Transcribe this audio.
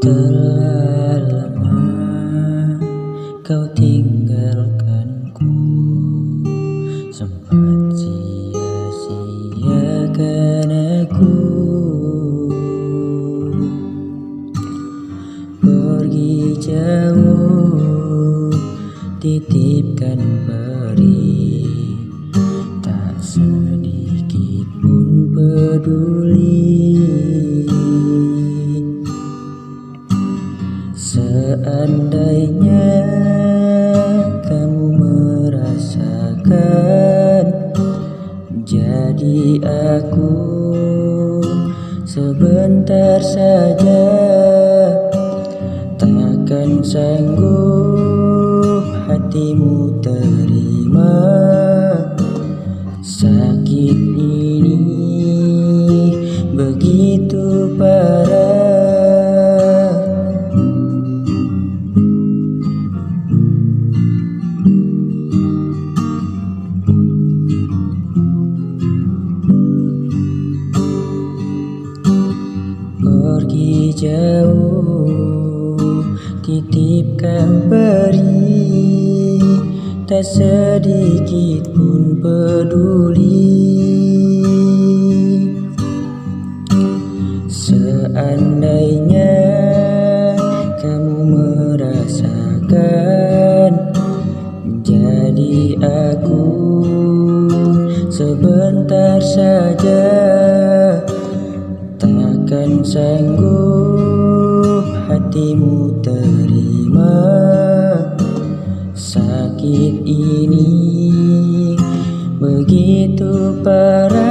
Telah lama kau tinggalkanku, sempat sia-siakan aku. Pergi jauh, titipkan peri, tak sedikit pun peduli. Seandainya kamu merasakan jadi aku sebentar saja, takkan sanggup hatimu terima sakit ini begitu parah. Pergi jauh, titipkan peri, tak sedikit pun peduli. Seandainya kamu merasakan jadi aku sebentar saja, takkan sanggup hatimu terima sakit ini begitu parah.